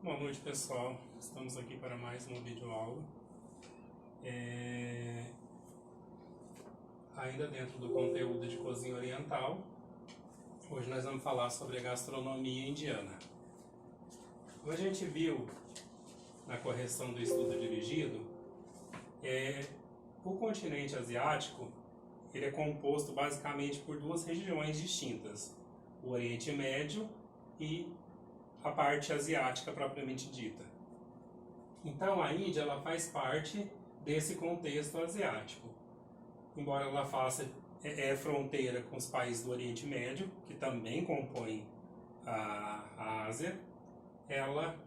Boa noite, pessoal. Estamos aqui para mais uma videoaula. Ainda dentro do conteúdo de cozinha oriental, hoje nós vamos falar sobre a gastronomia indiana. Como a gente viu na correção do estudo dirigido, o continente asiático ele é composto basicamente por duas regiões distintas, o Oriente Médio e a parte asiática propriamente dita. Então a Índia ela faz parte desse contexto asiático. Embora ela faça fronteira com os países do Oriente Médio, que também compõem a Ásia, ela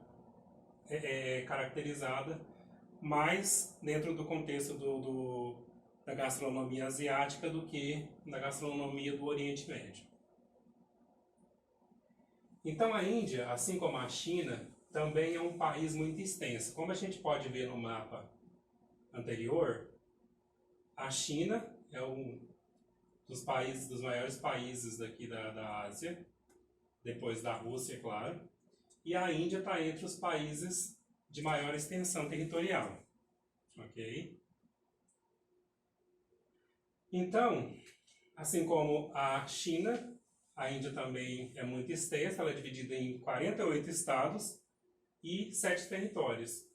é caracterizada mais dentro do contexto da gastronomia asiática do que da gastronomia do Oriente Médio. Então a Índia, assim como a China, também é um país muito extenso. Como a gente pode ver no mapa anterior, a China é um dos maiores países daqui da Ásia, depois da Rússia, é claro, e a Índia está entre os países de maior extensão territorial, ok? Então, assim como a China, a Índia também é muito extensa, ela é dividida em 48 estados e 7 territórios,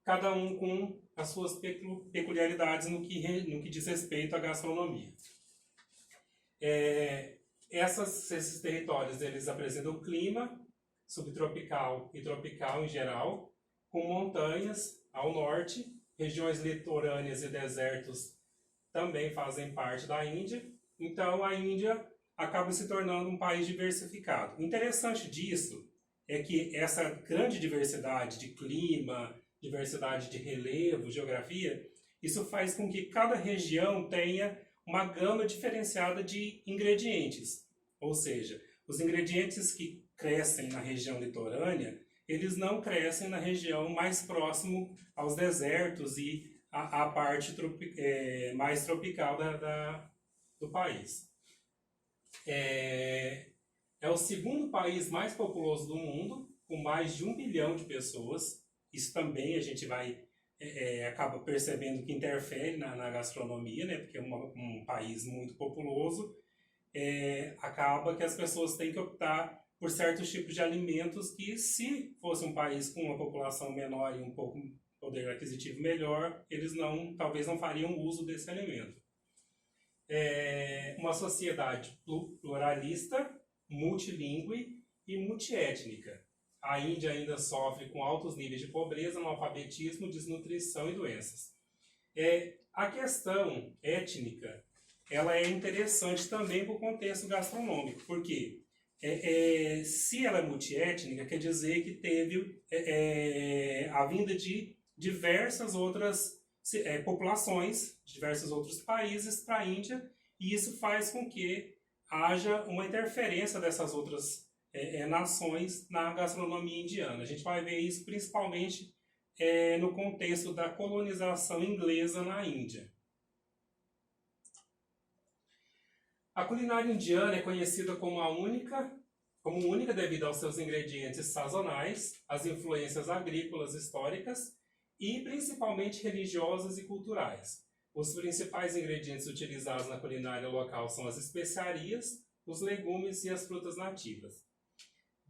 cada um com as suas peculiaridades no que diz respeito à gastronomia. Esses territórios eles apresentam clima subtropical e tropical em geral, com montanhas ao norte, regiões litorâneas e desertos também fazem parte da Índia. Então a Índia acaba se tornando um país diversificado. O interessante disso é que essa grande diversidade de clima, diversidade de relevo, geografia, isso faz com que cada região tenha uma gama diferenciada de ingredientes. Ou seja, os ingredientes que crescem na região litorânea, eles não crescem na região mais próximo aos desertos e a parte mais tropical do país. É o segundo país mais populoso do mundo, com mais de 1 bilhão de pessoas. Isso também a gente acaba percebendo que interfere na gastronomia, né? Porque é um país muito populoso. Acaba que as pessoas têm que optar por certos tipos de alimentos que, se fosse um país com uma população menor e um pouco poder aquisitivo melhor, eles talvez não fariam uso desse alimento. Uma sociedade pluralista, multilingüe e multiétnica. A Índia ainda sofre com altos níveis de pobreza, analfabetismo, desnutrição e doenças. A questão étnica ela é interessante também para o contexto gastronômico, porque se ela é multiétnica, quer dizer que teve a vinda de diversas outras populações, de diversos outros países para a Índia, e isso faz com que haja uma interferência dessas outras nações na gastronomia indiana. A gente vai ver isso principalmente no contexto da colonização inglesa na Índia. A culinária indiana é conhecida como única devido aos seus ingredientes sazonais, às influências agrícolas históricas e principalmente religiosas e culturais. Os principais ingredientes utilizados na culinária local são as especiarias, os legumes e as frutas nativas.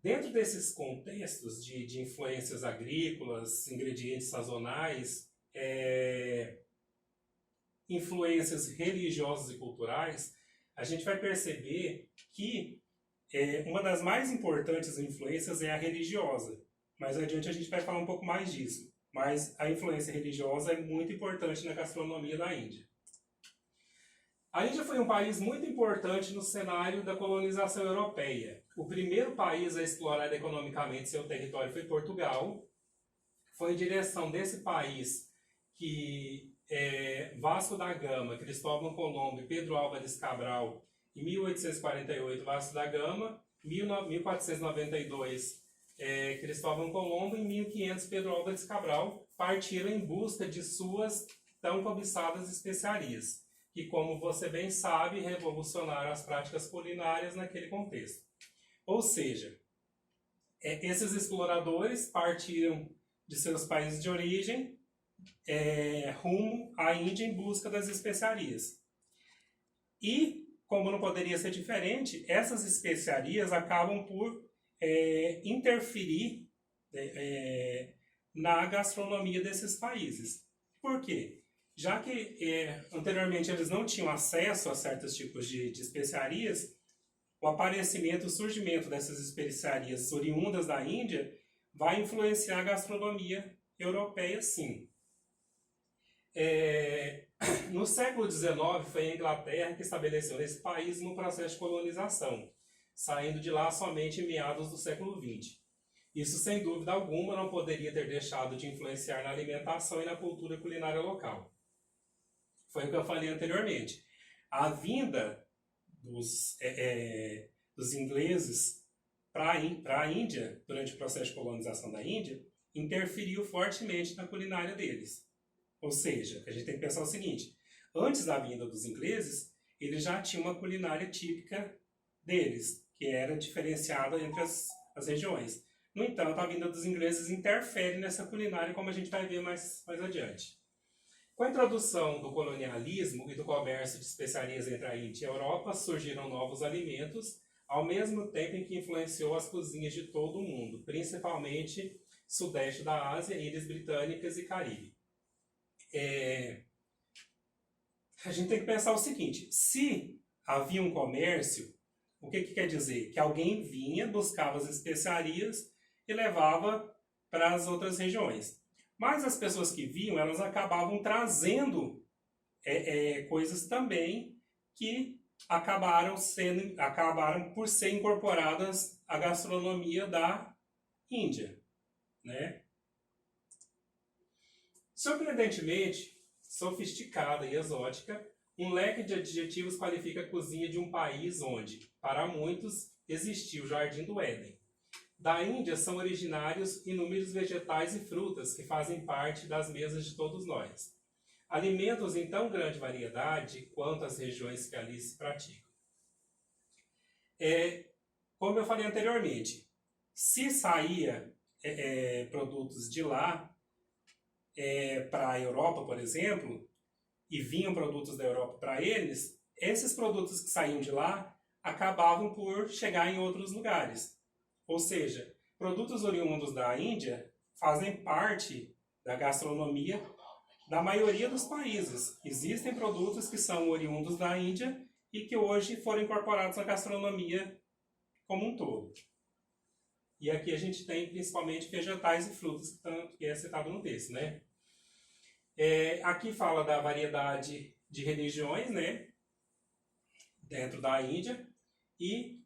Dentro desses contextos de influências agrícolas, ingredientes sazonais, influências religiosas e culturais, a gente vai perceber que uma das mais importantes influências é a religiosa. Mais adiante a gente vai falar um pouco mais disso. Mas a influência religiosa é muito importante na gastronomia da Índia. A Índia foi um país muito importante no cenário da colonização europeia. O primeiro país a explorar economicamente seu território foi Portugal. Foi em direção desse país que Vasco da Gama, Cristóvão Colombo e Pedro Álvares Cabral, em 1848, Vasco da Gama, 1492, Cristóvão Colombo, em 1500, Pedro Álvares Cabral, partiram em busca de suas tão cobiçadas especiarias, que, como você bem sabe, revolucionaram as práticas culinárias naquele contexto. Ou seja, Esses exploradores partiram de seus países de origem rumo à Índia em busca das especiarias. E, como não poderia ser diferente, essas especiarias acabam por interferir na gastronomia desses países. Por quê? Já que anteriormente eles não tinham acesso a certos tipos de especiarias, o aparecimento, o surgimento dessas especiarias oriundas da Índia vai influenciar a gastronomia europeia, sim. No século XIX, foi a Inglaterra que estabeleceu esse país no processo de colonização, saindo de lá somente em meados do século XX. Isso, sem dúvida alguma, não poderia ter deixado de influenciar na alimentação e na cultura culinária local. Foi o que eu falei anteriormente. A vinda dos ingleses para a Índia, durante o processo de colonização da Índia, interferiu fortemente na culinária deles. Ou seja, a gente tem que pensar o seguinte: antes da vinda dos ingleses, eles já tinham uma culinária típica deles, que era diferenciada entre as regiões. No entanto, a vinda dos ingleses interfere nessa culinária, como a gente vai ver mais adiante. Com a introdução do colonialismo e do comércio de especiarias entre a Índia e a Europa, surgiram novos alimentos, ao mesmo tempo em que influenciou as cozinhas de todo o mundo, principalmente sudeste da Ásia, ilhas britânicas e Caribe. A gente tem que pensar o seguinte: se havia um comércio, o que quer dizer? Que alguém vinha, buscava as especiarias e levava para as outras regiões. Mas as pessoas que vinham, elas acabavam trazendo coisas também que acabaram por ser incorporadas à gastronomia da Índia, né? Surpreendentemente sofisticada e exótica, um leque de adjetivos qualifica a cozinha de um país onde, para muitos, existiu o Jardim do Éden. Da Índia são originários inúmeros vegetais e frutas que fazem parte das mesas de todos nós. Alimentos em tão grande variedade quanto as regiões que ali se praticam. Como eu falei anteriormente, se saía produtos de lá para a Europa, por exemplo, e vinham produtos da Europa para eles, esses produtos que saíam de lá acabavam por chegar em outros lugares. Ou seja, produtos oriundos da Índia fazem parte da gastronomia da maioria dos países. Existem produtos que são oriundos da Índia e que hoje foram incorporados na gastronomia como um todo. E aqui a gente tem principalmente vegetais e frutas, que é citado no texto, né? Aqui fala da variedade de religiões, né, dentro da Índia, e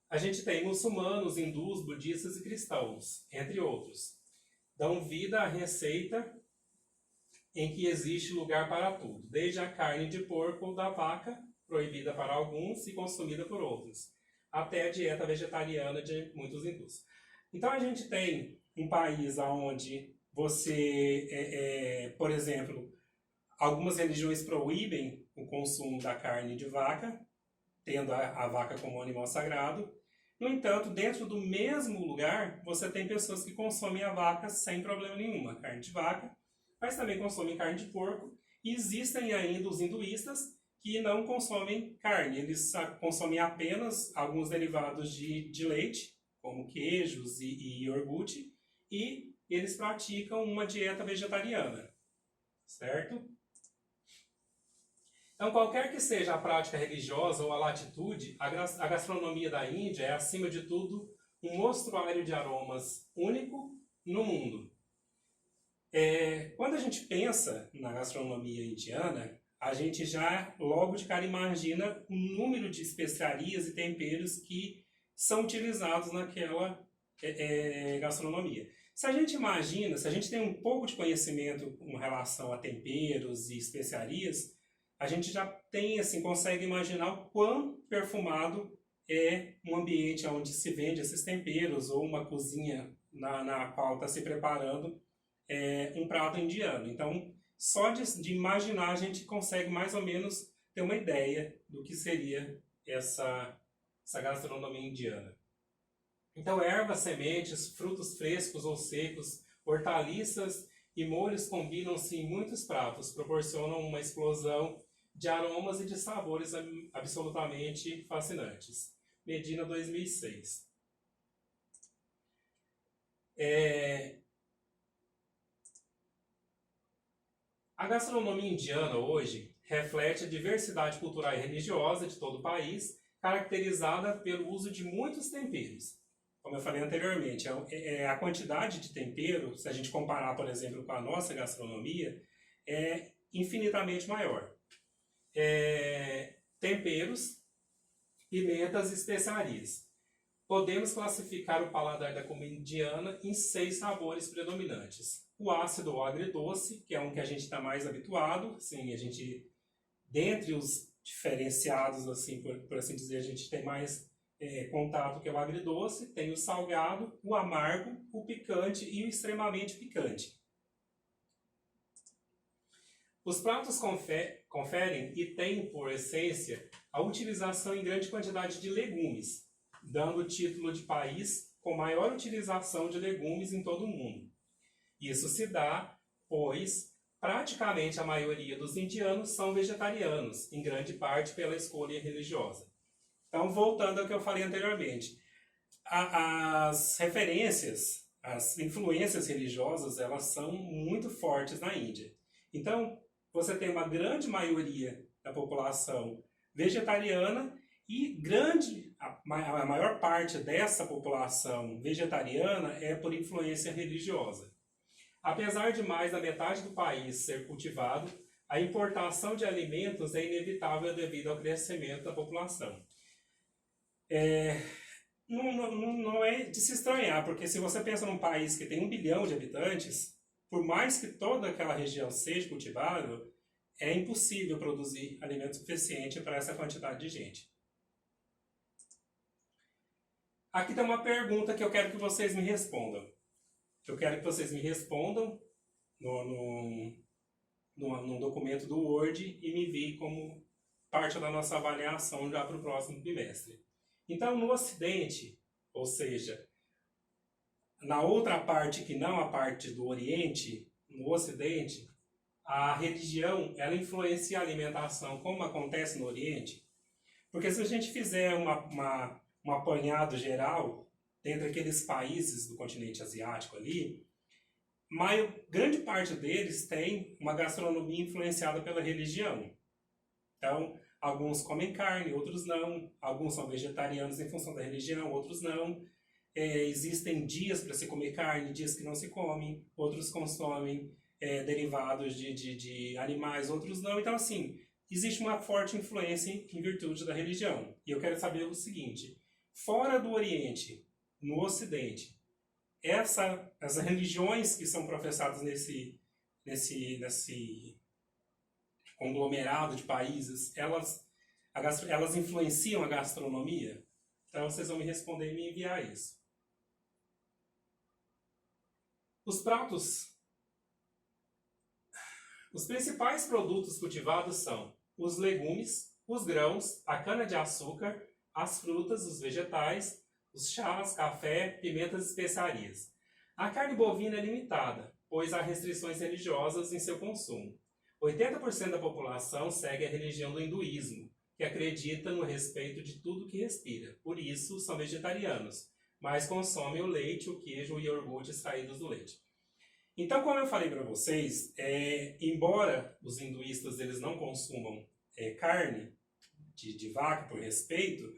a gente tem muçulmanos, hindus, budistas e cristãos, entre outros. Dão vida à receita em que existe lugar para tudo, desde a carne de porco ou da vaca, proibida para alguns e consumida por outros, até a dieta vegetariana de muitos hindus. Então a gente tem um país onde você, por exemplo, algumas religiões proíbem o consumo da carne de vaca, tendo a vaca como animal sagrado. No entanto, dentro do mesmo lugar, você tem pessoas que consomem a vaca sem problema nenhum, a carne de vaca, mas também consomem carne de porco. E existem ainda os hinduístas que não consomem carne, eles consomem apenas alguns derivados de leite, como queijos e iogurte, e eles praticam uma dieta vegetariana, certo? Então, qualquer que seja a prática religiosa ou a latitude, a gastronomia da Índia é, acima de tudo, um mostruário de aromas único no mundo. Quando a gente pensa na gastronomia indiana, a gente já logo de cara imagina o número de especiarias e temperos que são utilizados naquela gastronomia. Se a gente tem um pouco de conhecimento com relação a temperos e especiarias, a gente já tem, assim, consegue imaginar o quão perfumado é um ambiente onde se vende esses temperos ou uma cozinha na qual está se preparando um prato indiano. Então, só de imaginar a gente consegue mais ou menos ter uma ideia do que seria essa gastronomia indiana. Então, ervas, sementes, frutos frescos ou secos, hortaliças e molhos combinam-se em muitos pratos, proporcionam uma explosão de aromas e de sabores absolutamente fascinantes. Medina 2006. A gastronomia indiana hoje reflete a diversidade cultural e religiosa de todo o país, caracterizada pelo uso de muitos temperos. Como eu falei anteriormente, a quantidade de tempero, se a gente comparar, por exemplo, com a nossa gastronomia, é infinitamente maior. Temperos, pimentas e especiarias. Podemos classificar o paladar da comida indiana em 6 sabores predominantes. O ácido ou agridoce, que é um que a gente está mais habituado, assim, a gente, dentre os diferenciados, assim, por assim dizer, a gente tem mais contato, que é o agridoce, tem o salgado, o amargo, o picante e o extremamente picante. Os pratos conferem e têm por essência a utilização em grande quantidade de legumes, dando o título de país com maior utilização de legumes em todo o mundo. Isso se dá, pois praticamente a maioria dos indianos são vegetarianos, em grande parte pela escolha religiosa. Então, voltando ao que eu falei anteriormente, as referências, as influências religiosas, elas são muito fortes na Índia. Então, você tem uma grande maioria da população vegetariana e a maior parte dessa população vegetariana é por influência religiosa. Apesar de mais da metade do país ser cultivado, a importação de alimentos é inevitável devido ao crescimento da população. Não é de se estranhar, porque se você pensa num país que tem 1 bilhão de habitantes, por mais que toda aquela região seja cultivável, é impossível produzir alimento suficiente para essa quantidade de gente. Aqui tem uma pergunta que eu quero que vocês me respondam. Eu quero que vocês me respondam num documento do Word e me enviem como parte da nossa avaliação já para o próximo bimestre. Então, no Ocidente, ou seja, na outra parte que não a parte do Oriente, no Ocidente, a religião ela influencia a alimentação como acontece no Oriente. Porque se a gente fizer um apanhado geral dentre aqueles países do continente asiático ali, grande parte deles tem uma gastronomia influenciada pela religião. Então, alguns comem carne, outros não. Alguns são vegetarianos em função da religião, outros não. Existem dias para se comer carne, dias que não se come. Outros consomem derivados de animais, outros não. Então, assim, existe uma forte influência em virtude da religião. E eu quero saber o seguinte: fora do Oriente, no Ocidente, essas religiões que são professadas nesse conglomerado de países, elas influenciam a gastronomia? Então vocês vão me responder e me enviar isso. Os principais produtos cultivados são os legumes, os grãos, a cana-de-açúcar, as frutas, os vegetais, os chás, café, pimentas e especiarias. A carne bovina é limitada, pois há restrições religiosas em seu consumo. 80% da população segue a religião do hinduísmo, que acredita no respeito de tudo que respira. Por isso, são vegetarianos, mas consomem o leite, o queijo e o iogurte extraídos do leite. Então, como eu falei para vocês, embora os hinduístas eles não consumam carne de vaca por respeito,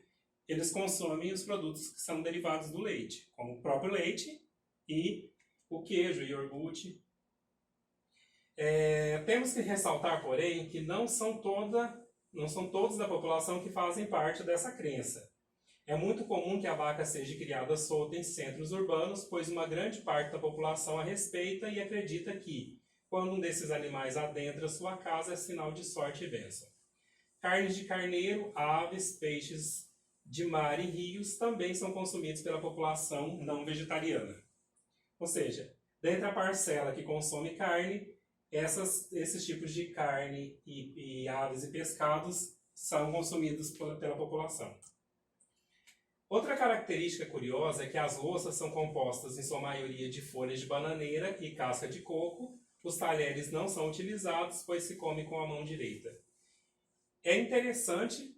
eles consomem os produtos que são derivados do leite, como o próprio leite e o queijo, o iogurte. Temos que ressaltar, porém, que não são todos da população que fazem parte dessa crença. É muito comum que a vaca seja criada solta em centros urbanos, pois uma grande parte da população a respeita e acredita que, quando um desses animais adentra sua casa, é sinal de sorte e bênção. Carnes de carneiro, aves, peixes de mar e rios também são consumidos pela população não vegetariana. Ou seja, dentre a parcela que consome carne, esses tipos de carne e aves e pescados são consumidos pela população. Outra característica curiosa é que as louças são compostas em sua maioria de folhas de bananeira e casca de coco. Os talheres não são utilizados, pois se come com a mão direita. É interessante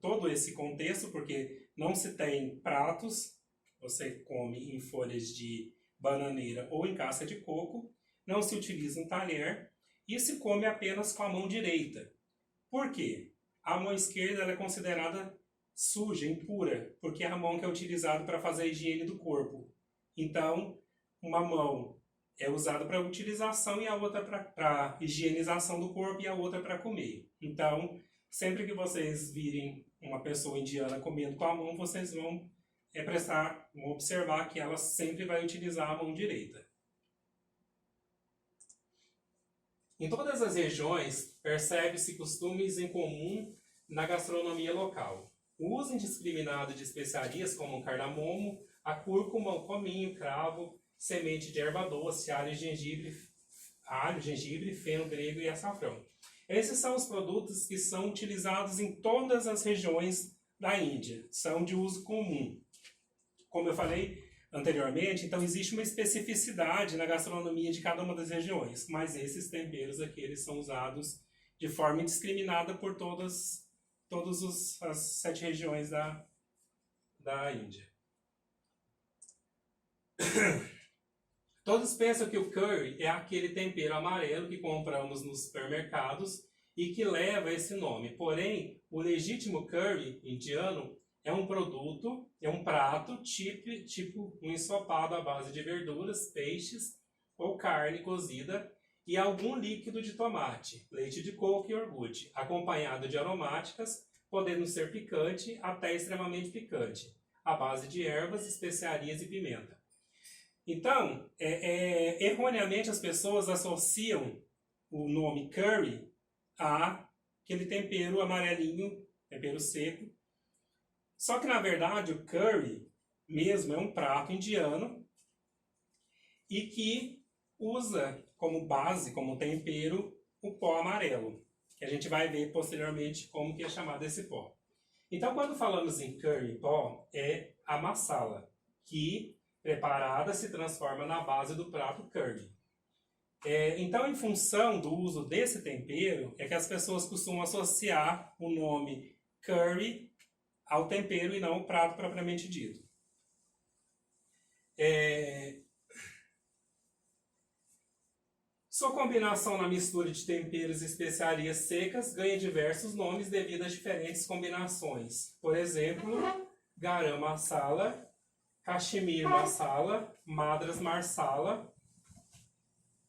todo esse contexto, porque não se tem pratos, você come em folhas de bananeira ou em casca de coco, não se utiliza um talher e se come apenas com a mão direita. Por quê? A mão esquerda ela é considerada suja, impura, porque é a mão que é utilizada para fazer a higiene do corpo. Então, uma mão é usada para utilização e a outra para higienização do corpo e a outra para comer. Então, sempre que vocês virem uma pessoa indiana comendo com a mão, vocês vão vão observar que ela sempre vai utilizar a mão direita. Em todas as regiões, percebe-se costumes em comum na gastronomia local. O uso indiscriminado de especiarias como o cardamomo, a cúrcuma, o cominho, cravo, semente de erva doce, alho, gengibre, feno grego e açafrão. Esses são os produtos que são utilizados em todas as regiões da Índia, são de uso comum. Como eu falei anteriormente, então existe uma especificidade na gastronomia de cada uma das regiões, mas esses temperos aqui eles são usados de forma indiscriminada por todas as 7 regiões da Índia. Todos pensam que o curry é aquele tempero amarelo que compramos nos supermercados e que leva esse nome. Porém, o legítimo curry indiano é um produto, é um prato tipo um ensopado à base de verduras, peixes ou carne cozida e algum líquido de tomate, leite de coco e iogurte, acompanhado de aromáticas, podendo ser picante até extremamente picante, à base de ervas, especiarias e pimenta. Então, erroneamente as pessoas associam o nome curry a aquele tempero amarelinho, tempero seco. Só que, na verdade, o curry mesmo é um prato indiano e que usa como base, como tempero, o pó amarelo, que a gente vai ver posteriormente como que é chamado esse pó. Então, quando falamos em curry pó, é a masala, que preparada se transforma na base do prato curry. Então, em função do uso desse tempero, é que as pessoas costumam associar o nome curry ao tempero e não ao prato propriamente dito. Sua combinação na mistura de temperos e especiarias secas ganha diversos nomes devido às diferentes combinações. Por exemplo, garam masala, Kashmir masala, Madras marsala,